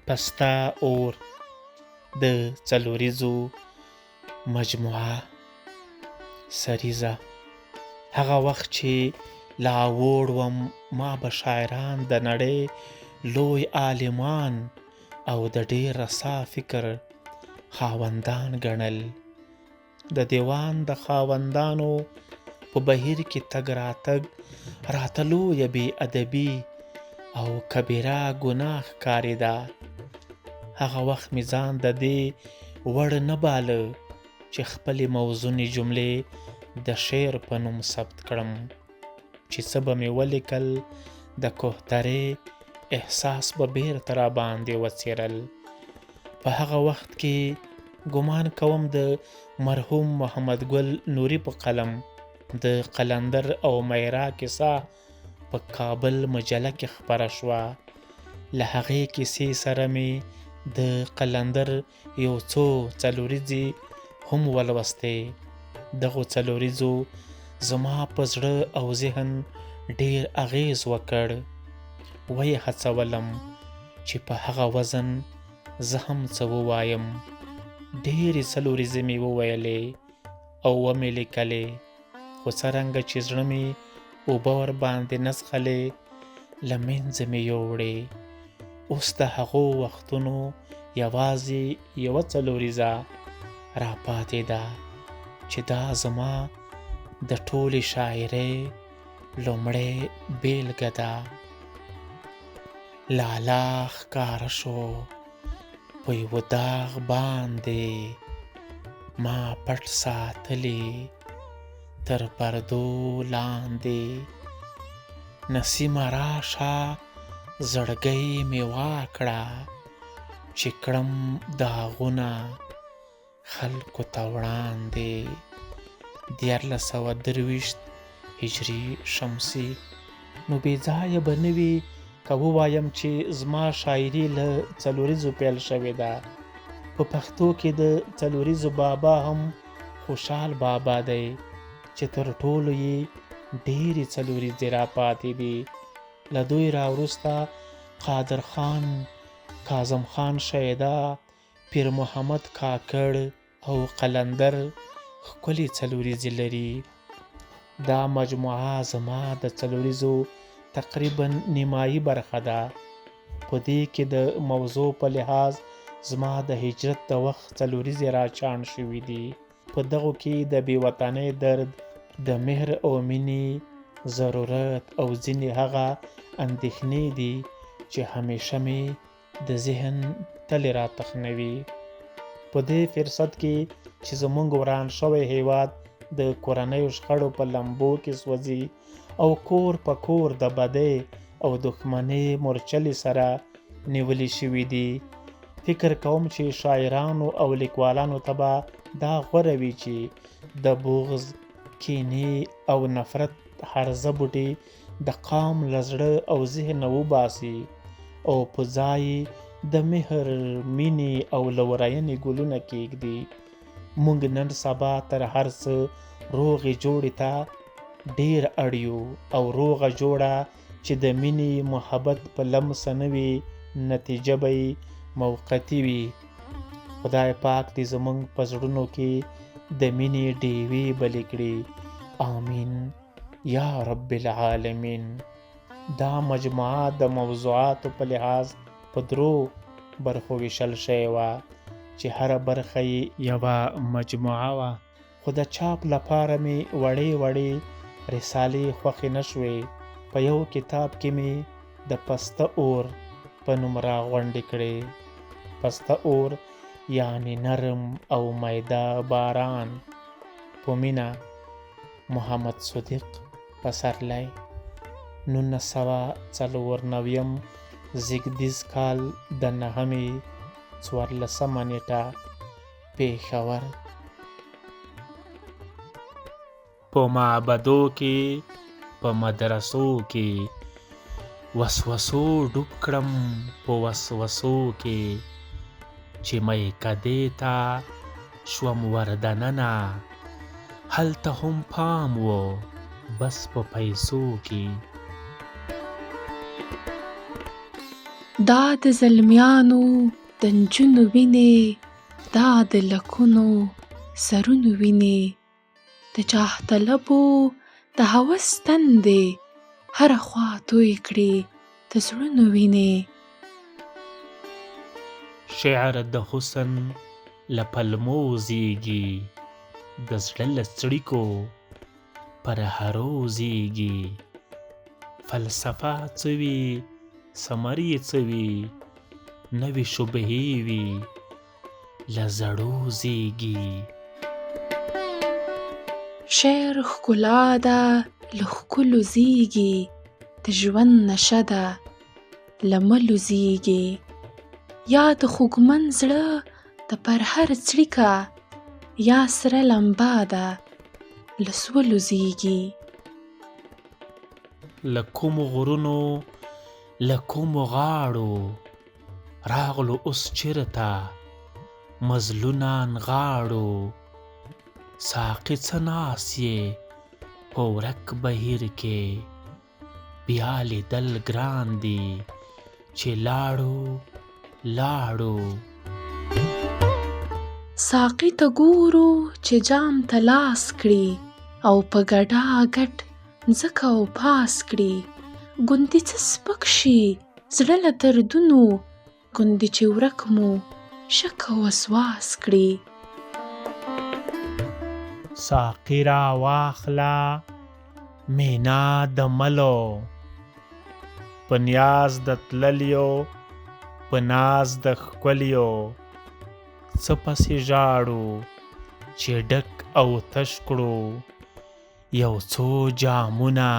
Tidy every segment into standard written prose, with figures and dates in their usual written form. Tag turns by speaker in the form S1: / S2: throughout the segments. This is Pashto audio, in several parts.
S1: پسته اور د څلوریزو مجموعه سریزه. هغه وخت چې لا وړ وم ما به شاعران د نړۍ لوی عالمان او د ډېر رسا فکر خاوندان ګڼل. د دیوان د خاوندانو په بهیر کې تګ راتګ راته لویه بې ادبي او کبیره ګناه ښکارېده. هغه وخت مې ځان د دې وړ نه باله چې خپلې موزونې جملې د شعر په نوم ثبت کړم، چې څه به مې ولیکل د کوهترې احساس به بیرته راباندې وڅیرل. په هغه وخت کې ګمان کوم د مرحوم محمد ګل نوري په قلم د قلندر او میرا کیسه په کابل مجله کې خپره شوه. له هغې کیسې سره مې د قلندر یو څو څلوریځې هم ولوستې. دغو څلوریځو زما په زړه او ذهن ډېر اغیز وکړ. ویې هڅولم چې په هغه وزن زه هم څه ووایم. ډېرې څلوریځې مې وویلې او ومې لیکلې، خو څرنګه چې زړه مې اوبه ورباندې نه څښلې له منځه مې یوړې. اوس د هغو وختونو یوازې یوه څلوریځه راپاتې ده چې دا زما د ټولې شاعرۍ لومړۍ بیلګه ده. لالا ښکاره شو په یوه داغ باندې ما پټ ساتلې تر پردو لاندې. نسیمه راشه زړګی مې واکړه چې کړم داغونه خلکو ته وړاندې. 1423 هجري شمسي. نو بې ځایه به نه وي که ووایم چې زما شاعري له څلوریځو پیل شوې ده. په پښتو کې د څلوریځو بابا هم خوشحال بابا دی چې تر ټولو یې ډېرې څلوریځې راپاتې دي. له دوی راوروسته قادر خان، کاظم خان شیدا، پیر محمد کاکړ او قلندر ښکلې څلوریځې لري. دا مجموعه زما د څلوریځو تقریبا نیمایي برخه ده. په دې کې د موضوع په لحاظ زما د هجرت د وخت څلوریځې راچاڼ شوي دي. په دغو کې د بې وطنۍ درد، د مهر او مینې ضرورت او ځینې هغه اندېښنې دي چې همیشه مې د ذهن تلې راتخنوي. په دې فرصت کې چې زموږ وران شوی هیواد د کورنیو شخړو په لمبو کې سوځي او کور په کور د بدۍ او دښمنۍ مورچلې سره نیولې شوي دي، فکر کوم چې شاعرانو او لیکوالانو ته به دا غوره وي چې د بغض، کینې او نفرت هرزه بوټي د قام له زړه او ذهنه وباسي او په ځای د مهر، مینې او لورینې ګلونه کیږدي. موږ نن سبا تر هر څه روغې جوړې ته ډېر اړ یو او روغه جوړه چې د مینې محبت په لمسه نه وي نتیجه به یې موقتي وي. خدای پاک دې زموږ په زړونو کې د مینې ډیوې بلې کړي. آمین یا رب العالمین. دا مجموعه د موضوعاتو په لحاظ په درو برخو ویشل شوې وه چې هره برخه یې یوه مجموعه وه، خو د چاپ لپاره مې وړې وړې رسالې خوښې نه شوې. په یو کتاب کې مې د پسته اور په نوم راغونډې کړې. پسته اور یعنی نرم او میده باران. په مینه، محمد صدیق پسرلی. 1994 زیږدیز کال د 9/14 نیټه، پېښور. په معبدو کې، په مدرسو کې وسوسو ډوب کړم، په وسوسو کې چې میکدې ته شوم وردننه. هلته هم پام و بس په پیسو کې.
S2: دا د زلمیانو د نجونو وینې، دا د لکونو سرونو وینې، د جاه طلبو د هوس تندې هره خوا توی کړې د زړونو وینې.
S1: شعر د حسن له پلمو زیږي، د زړه له څړیکو پر هرو زیږي. فلسفه څه وي، ثمر یې څه وي، نوې شبهې وي له زړو زیږي.
S2: شعر ښکلا ده له ښکلو زیږي، د ژوند نشه ده له ملو زیږي. یا د خوږمن زړه د پرهر څړیکه، یا سره لمبه ده له سولو زیږي.
S1: له کومو غرونو له کومو غاړو راغلو اوس چېرته مزلونه نغاړو. ساقي څه ناست یې په ورک بهیر کې، بیا لیدل ګران دي چې لاړو لاړو.
S2: ساقي ته ګورو چې جام ته لاس کړي، او په ګډا ګډ ځمکه او پاس کړي. ګوندې څه سپک شي زړه له دردونو، ګوندې چې ورک مو شک او وسواس کړي.
S1: ساقي را واخله مینا د ملو، په نیاز د تللیو په ناز د ښکلیو. څه پسې ژاړو چې ډک او تش کړو، یو څو جامونه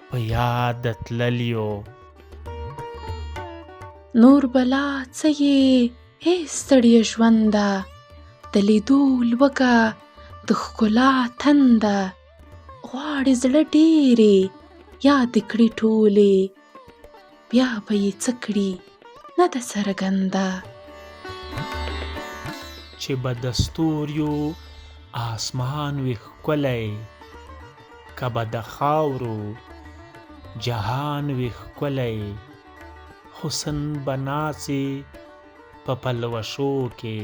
S1: په یاد د تللیو.
S2: نور بلا څه یې ای ستړیه ژونده، د لیدو لوږه د ښکلا تنده. غواړي زړه ډېرې یادې کړي ټولې، بیا به یې څه کړي نه ده څرګنده.
S1: چې به د ستوریو آسمان وي ښکلی، که به د خاورو جهان وي ښکلی. حسن به ناڅي په پلوشو کې،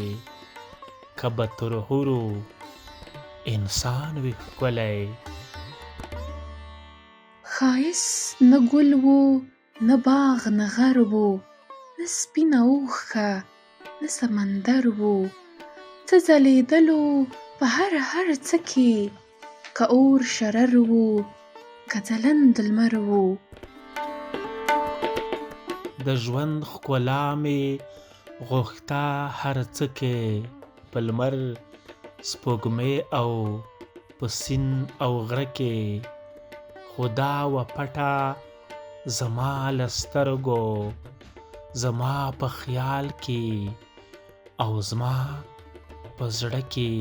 S1: که به تر حورو انسان وي ښکلی.
S2: ښایست نه ګل و نه باغ نه غر و، نه سپینه اوښکه نه سمندر و. څه ځلېدلو په هر څه کې، که اور شرر و که ځلند لمر و.
S1: د ژوند ښکلا مې غوښته هر څه کې، په لمر سپوږمۍ او په سیند او غره کې. خو دا وه پټه زما له سترګو، زما په خیال کې او زما په زړه کې.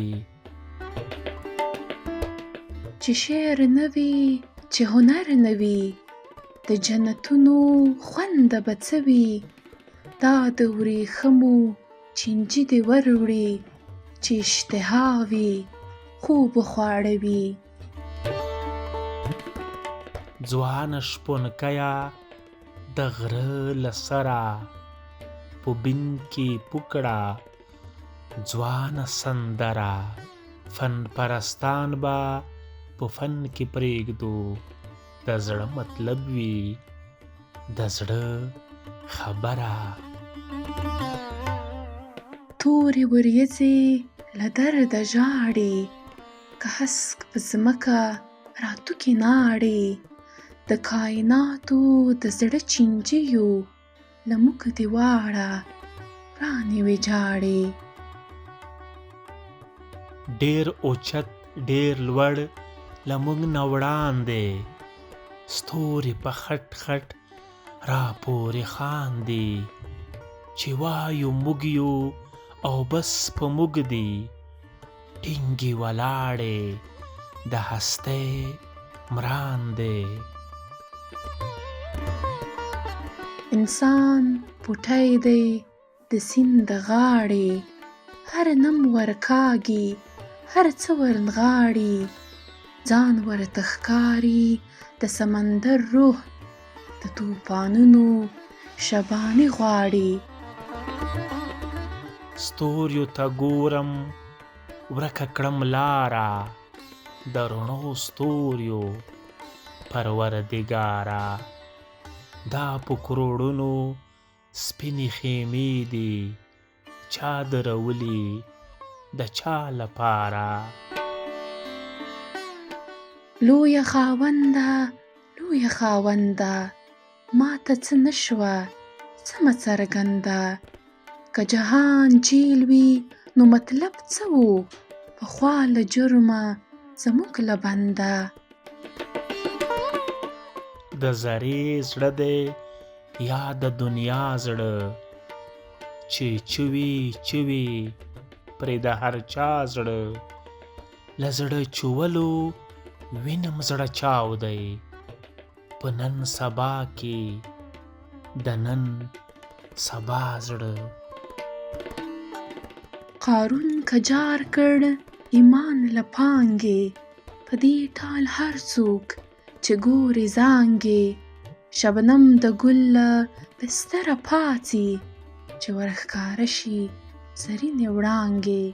S2: چې شعر نه وي چې هنر نه وي، د جنتونو خونده به څه وي. دا د ورېښمو چینجي دې وروړي، چې اشتها وي خوب خواړه وي.
S1: ځوانه شپونکیه د غره له سره، په بین کې پوکړه ځوانه سندره. فن پرستان به په فن کې پرېږدو، د زړه مطلب وي د زړه خبره.
S2: تورې وریځې له درده ژاړي، که هسک په ځمکه راتوکې ناړي. د کایناتو د زړه چینجیو، له موږ دې واړه ورانې ویجاړې.
S1: ډېر اوچت ډېر لوړ له موږ نه وړاندې، ستوري په خټ خټ را پورې خاندي. چې وایو موږ یو او بس په موږ دي، ټینګې ولاړې د هستۍ مراندې.
S2: انسان پوټی دی د سیند د غاړې، هر نم ورکاږي هر څه ورنغاړي. ځان ورته ښکاري د سمندر روح، د طوفانونو شباني غواړي.
S1: ستوریو ته ګورم ورکه کړم لاره، د رڼو ستوریو پروردګاره. دا په کروړونو سپینې خیمې دي، چا درولي د چا لپاره.
S2: لویه خاونده لویه خاونده، ما ته څه نشوه څه مه څرګنده. که جهان جهیل وي نو مطلب څه و، پخوا له جرمه زموږ له بنده.
S1: د زرې زړه دی یا د دنیا زړه، چې چوي چوي پرې د هر چا زړه. له زړه چولو وینم زړه چاودی، په نن سبا کې د نن سبا زړه.
S2: قارون کجار کړ ایمان له پانګې، په دې ټال هر څوک چې ګوري زانګې. شبنم د ګل له بستره پاڅي، چې ورښکاره شي زرینې وړانګې.